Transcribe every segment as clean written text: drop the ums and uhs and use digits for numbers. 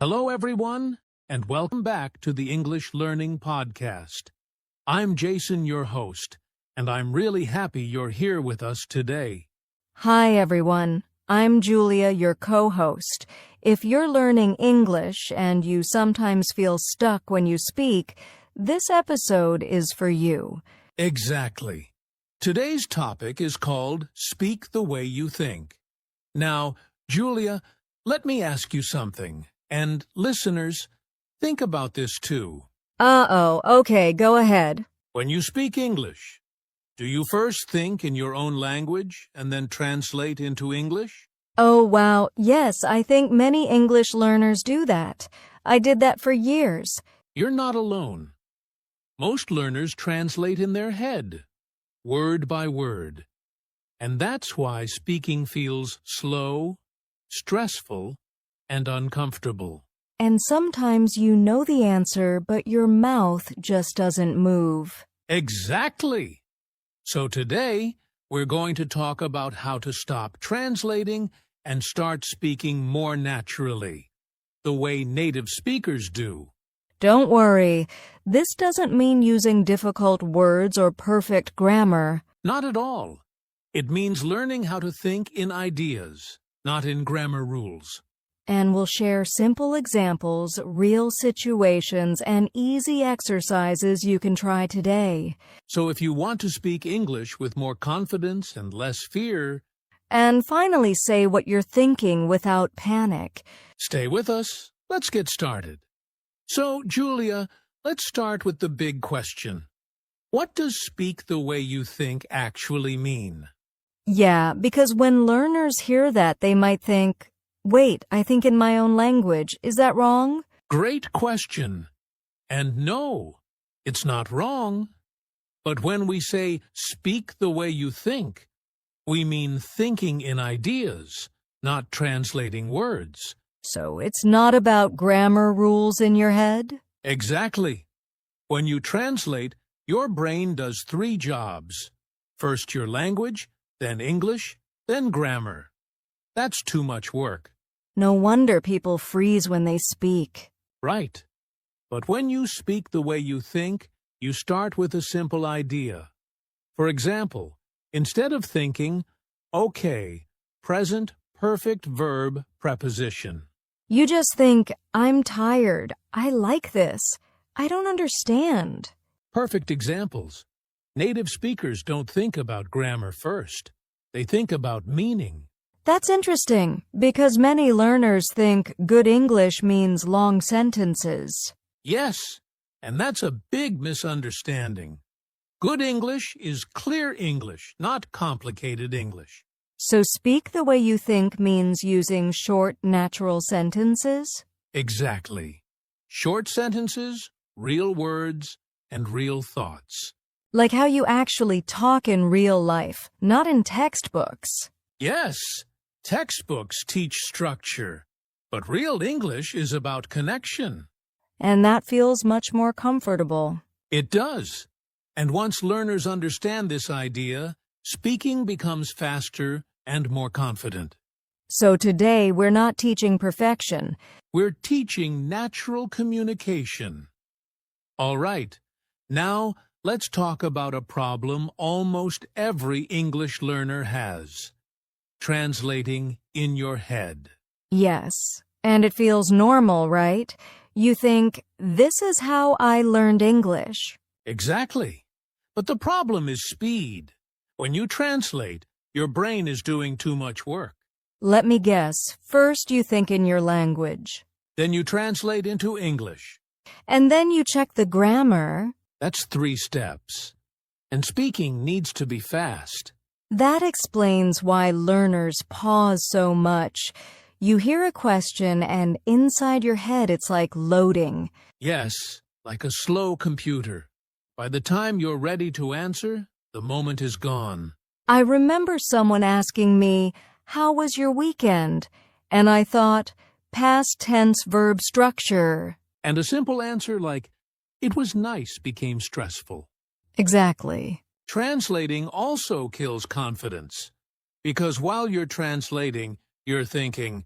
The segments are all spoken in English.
Hello, everyone, and welcome back to the English Learning Podcast. I'm Jason, your host, and I'm really happy you're here with us today. Hi, everyone. I'm Julia, your co-host. If you're learning English and you sometimes feel stuck when you speak, this episode is for you. Exactly. Today's topic is called Speak the Way You Think. Now, Julia, let me ask you something. And listeners, think about this too. Okay, go ahead. When you speak English, do you first think in your own language and then translate into English? Oh, wow. Yes, I think many English learners do that. I did that for years. You're not alone. Most learners translate in their head, word by word. And that's why speaking feels slow, stressful, and uncomfortable. And sometimes you know the answer, but your mouth just doesn't move. Exactly. So today, we're going to talk about how to stop translating and start speaking more naturally, the way native speakers do. Don't worry. This doesn't mean using difficult words or perfect grammar. Not at all. It means learning how to think in ideas, not in grammar rules. And we'll share simple examples, real situations, and easy exercises you can try today. So if you want to speak English with more confidence and less fear, and finally say what you're thinking without panic. Stay with us. Let's get started. So, Julia, let's start with the big question. What does speak the way you think actually mean? Yeah, because when learners hear that, they might think, wait, I think in my own language. Is that wrong? Great question. And no, it's not wrong. But when we say speak the way you think, we mean thinking in ideas, not translating words. So it's not about grammar rules in your head? Exactly. When you translate, your brain does 3 jobs. First your language, then English, then grammar. That's too much work. No wonder people freeze when they speak. Right. But when you speak the way you think, you start with a simple idea. For example, instead of thinking, okay, present perfect verb preposition. You just think, I'm tired. I like this. I don't understand. Perfect examples. Native speakers don't think about grammar first. They think about meaning. That's interesting, because many learners think good English means long sentences. Yes, and that's a big misunderstanding. Good English is clear English, not complicated English. So speak the way you think means using short, natural sentences? Exactly. Short sentences, real words, and real thoughts. Like how you actually talk in real life, not in textbooks. Yes, textbooks teach structure, but real English is about connection. And that feels much more comfortable. It does. And once learners understand this idea, speaking becomes faster and more confident. So today, we're not teaching perfection. We're teaching natural communication. All right, now let's talk about a problem almost every English learner has. Translating in your head. Yes, and it feels normal, right? You think, this is how I learned English. Exactly. But the problem is speed. When you translate, your brain is doing too much work. Let me guess. First you think in your language. Then you translate into English. And then you check the grammar. That's 3 steps. And speaking needs to be fast. That explains why learners pause so much. You hear a question and inside your head it's like loading. Yes, like a slow computer. By the time you're ready to answer, the moment is gone. I remember someone asking me, how was your weekend? And I thought, past tense verb structure. And a simple answer like, it was nice became stressful. Exactly. Translating also kills confidence. Because while you're translating, you're thinking,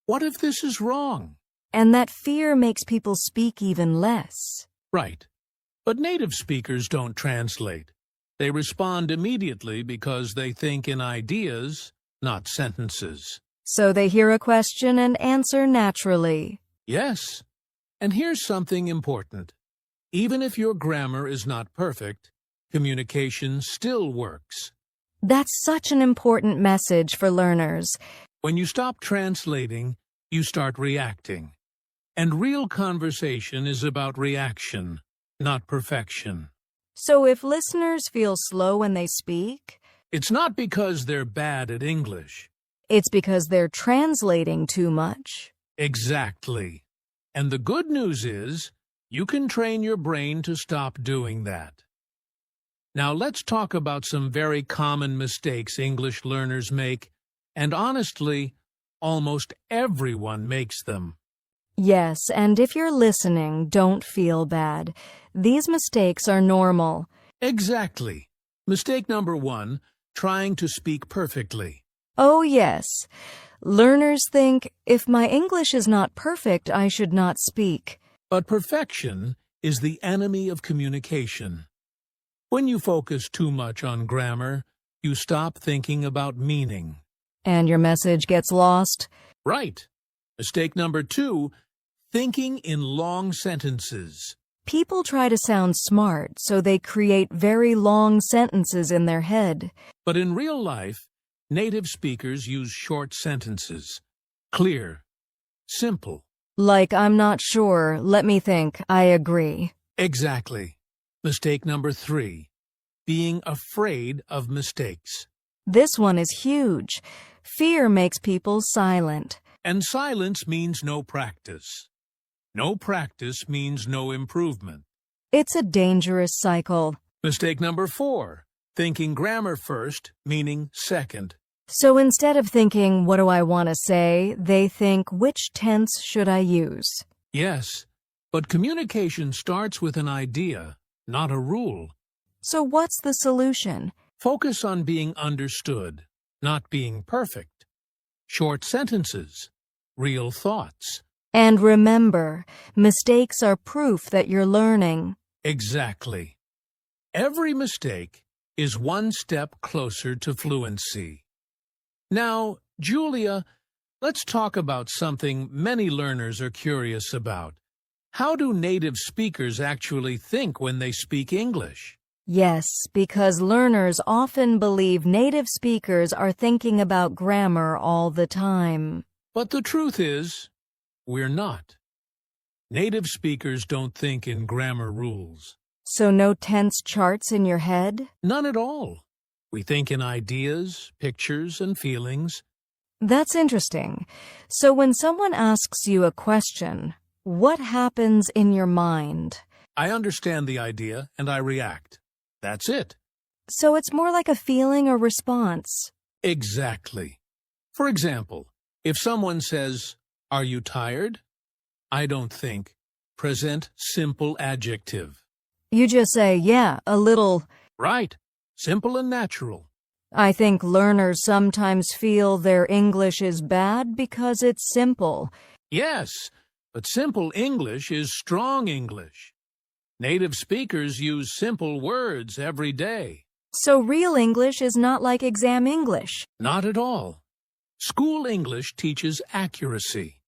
what if this is wrong? And that fear makes people speak even less. Right. But native speakers don't translate. They respond immediately because they think in ideas, not sentences. So they hear a question and answer naturally. Yes. And here's something important. Even if your grammar is not perfect, communication still works. That's such an important message for learners. When you stop translating, you start reacting. And real conversation is about reaction, not perfection. So if listeners feel slow when they speak, It's not because they're bad at English. it's because they're translating too much. Exactly. And the good news is, you can train your brain to stop doing that. Now let's talk about some very common mistakes English learners make, and honestly, almost everyone makes them. Yes, and if you're listening, don't feel bad. These mistakes are normal. Exactly. Mistake number 1, trying to speak perfectly. Oh, yes. Learners think, if my English is not perfect, I should not speak. But perfection is the enemy of communication. When you focus too much on grammar, you stop thinking about meaning. And your message gets lost. Right. Mistake number 2, thinking in long sentences. People try to sound smart, so they create very long sentences in their head. But in real life, native speakers use short sentences. Clear. Simple. Like, I'm not sure, let me think, I agree. Exactly. Mistake number 3, being afraid of mistakes. This one is huge. Fear makes people silent. And silence means no practice. No practice means no improvement. It's a dangerous cycle. Mistake number 4, thinking grammar first, meaning second. So instead of thinking, what do I want to say, they think, which tense should I use? Yes, but communication starts with an idea, not a rule. So what's the solution? Focus on being understood, not being perfect. Short sentences, real thoughts. And remember, mistakes are proof that you're learning. Exactly. Every mistake is one step closer to fluency. Now, Julia, let's talk about something many learners are curious about. How do native speakers actually think when they speak English? Yes, because learners often believe native speakers are thinking about grammar all the time. But the truth is, we're not. Native speakers don't think in grammar rules. So no tense charts in your head? None at all. We think in ideas, pictures, and feelings. That's interesting. So when someone asks you a question, what happens in your mind? I understand the idea and I react. That's it. So it's more like a feeling or response. Exactly. For example, if someone says, "Are you tired?" I don't think. Present simple adjective. You just say, yeah, a little. Right. Simple and natural. I think learners sometimes feel their English is bad because it's simple. Yes, but simple English is strong English. Native speakers use simple words every day. So real English is not like exam English. Not at all. School English teaches accuracy.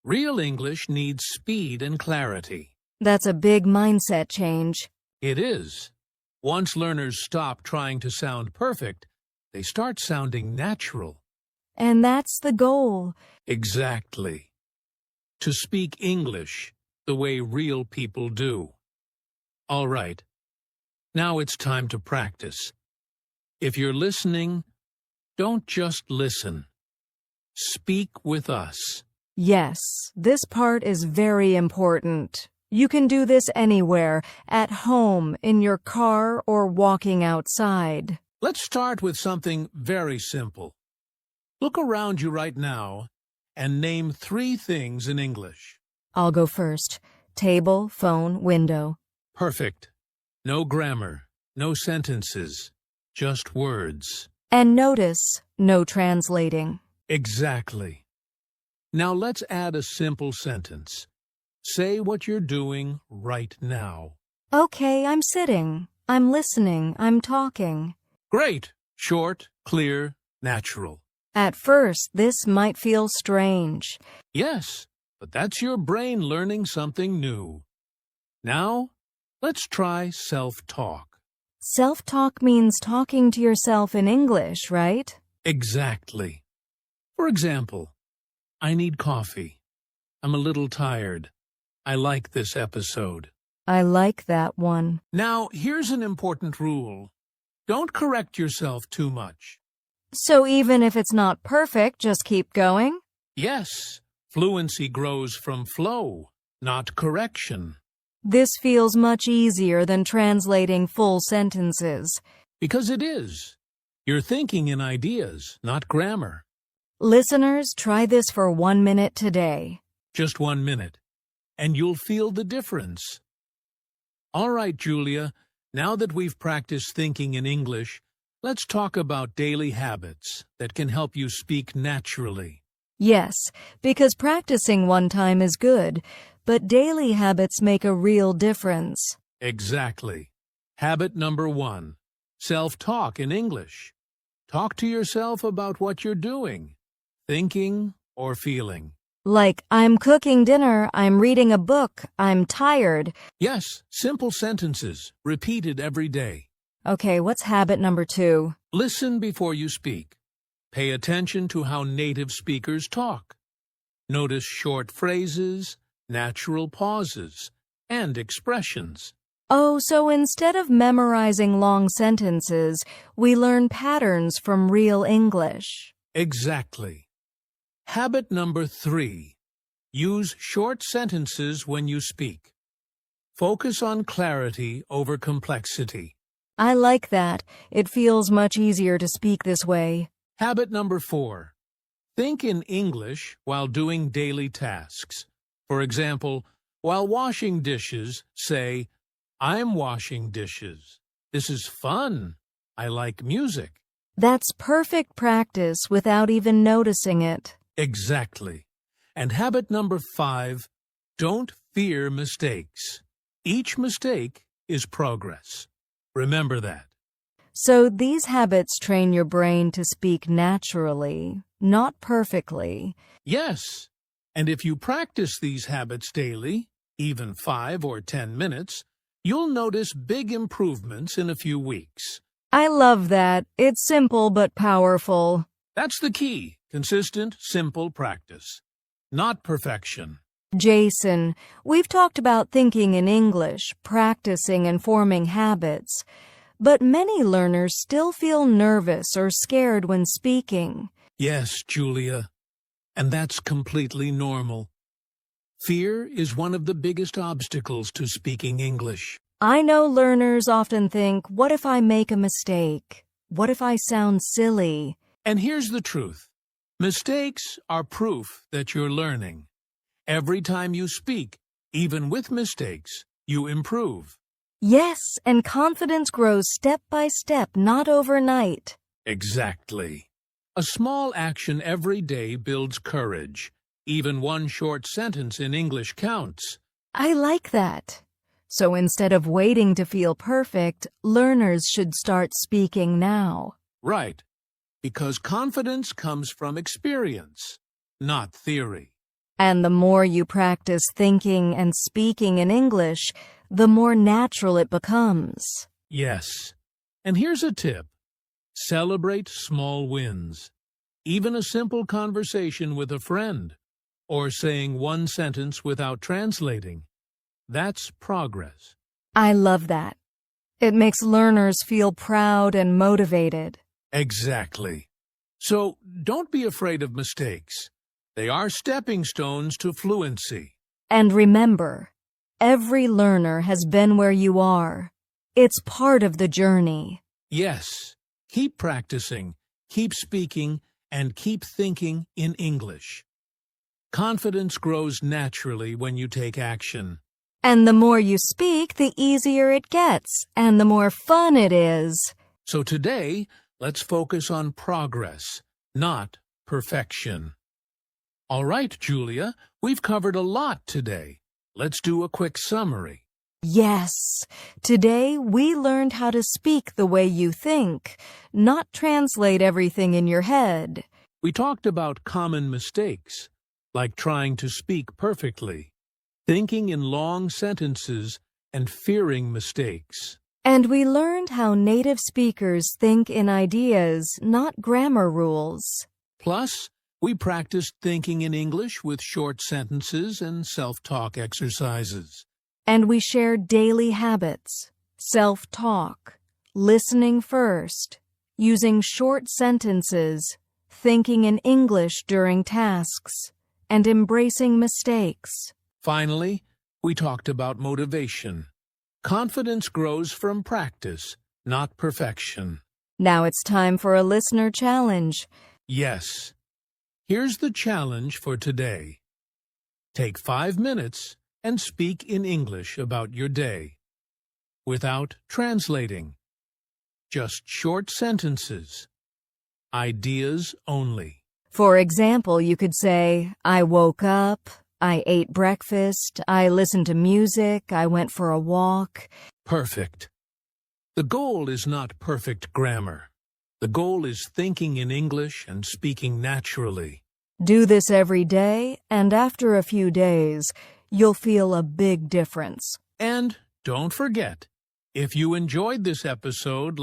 Real English needs speed and clarity. That's a big mindset change. It is. Once learners stop trying to sound perfect, they start sounding natural. And that's the goal. Exactly. To speak English the way real people do. All right. Now it's time to practice. If you're listening, don't just listen. Speak with us. Yes, this part is very important. You can do this anywhere, at home, in your car, or walking outside. Let's start with something very simple. Look around you right now and name 3 things in English. I'll go first. Table, phone, window. Perfect. No grammar, no sentences, just words. And notice, no translating. Exactly. Now let's add a simple sentence. Say what you're doing right now. Okay, I'm sitting. I'm listening. I'm talking. Great! Short, clear, natural. At first, this might feel strange. Yes, but that's your brain learning something new. Now, let's try self-talk. Self-talk means talking to yourself in English, right? Exactly. For example, I need coffee. I'm a little tired. I like this episode. I like that one. Now, here's an important rule. Don't correct yourself too much. So even if it's not perfect, just keep going? Yes, fluency grows from flow, not correction. This feels much easier than translating full sentences. Because it is. You're thinking in ideas, not grammar. Listeners, try this for 1 minute today. Just 1 minute, and you'll feel the difference. All right, Julia, now that we've practiced thinking in English, let's talk about daily habits that can help you speak naturally. Yes, because practicing one time is good, but daily habits make a real difference. Exactly. Habit number 1, self-talk in English. Talk to yourself about what you're doing, thinking or feeling. Like, I'm cooking dinner, I'm reading a book, I'm tired. Yes, simple sentences, repeated every day. Okay, what's habit number 2? Listen before you speak. Pay attention to how native speakers talk. Notice short phrases, natural pauses, and expressions. Oh, so instead of memorizing long sentences, we learn patterns from real English. Exactly. Habit number 3. Use short sentences when you speak. Focus on clarity over complexity. I like that. It feels much easier to speak this way. Habit number 4. Think in English while doing daily tasks. For example, while washing dishes, say, I'm washing dishes. This is fun. I like music. That's perfect practice without even noticing it. Exactly. And habit number 5, don't fear mistakes. Each mistake is progress. Remember that. So these habits train your brain to speak naturally, not perfectly. Yes. And if you practice these habits daily, even 5 or 10 minutes, you'll notice big improvements in a few weeks. I love that. It's simple but powerful. That's the key. Consistent, simple practice. Not perfection. Jason, we've talked about thinking in English, practicing and forming habits, but many learners still feel nervous or scared when speaking. Yes, Julia, and that's completely normal. Fear is one of the biggest obstacles to speaking English. I know learners often think, what if I make a mistake? What if I sound silly? And here's the truth. Mistakes are proof that you're learning. Every time you speak, even with mistakes, you improve. Yes, and confidence grows step by step, not overnight. Exactly. A small action every day builds courage. Even one short sentence in English counts. I like that. So instead of waiting to feel perfect, learners should start speaking now. Right. Because confidence comes from experience, not theory. And the more you practice thinking and speaking in English, the more natural it becomes. Yes. And here's a tip. Celebrate small wins. Even a simple conversation with a friend, or saying one sentence without translating. That's progress. I love that. It makes learners feel proud and motivated. Exactly. So don't be afraid of mistakes. They are stepping stones to fluency. And remember, every learner has been where you are. It's part of the journey. Yes. Keep practicing, keep speaking, and keep thinking in English. Confidence grows naturally when you take action. And the more you speak, the easier it gets, and the more fun it is. So today, let's focus on progress, not perfection. All right, Julia, we've covered a lot today. Let's do a quick summary. Yes, today we learned how to speak the way you think, not translate everything in your head. We talked about common mistakes, like trying to speak perfectly, thinking in long sentences, and fearing mistakes. And we learned how native speakers think in ideas, not grammar rules. Plus, we practiced thinking in English with short sentences and self-talk exercises. And we shared daily habits, self-talk, listening first, using short sentences, thinking in English during tasks, and embracing mistakes. Finally, we talked about motivation. Confidence grows from practice, not perfection. Now it's time for a listener challenge. Yes. Here's the challenge for today. Take 5 minutes and speak in English about your day, without translating. Just short sentences. Ideas only. For example, you could say, I woke up, I ate breakfast, I listened to music, I went for a walk. Perfect. The goal is not perfect grammar. The goal is thinking in English and speaking naturally. Do this every day, and after a few days, you'll feel a big difference. And don't forget, if you enjoyed this episode,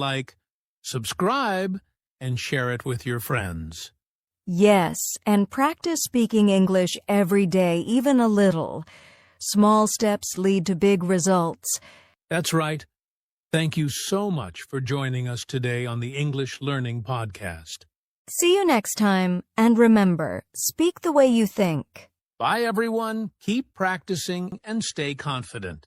subscribe and share it with your friends. Yes, and practice speaking English every day, even a little. Small steps lead to big results. That's right. Thank you so much for joining us today on the English Learning Podcast. See you next time, and remember, speak the way you think. Bye, everyone. Keep practicing and stay confident.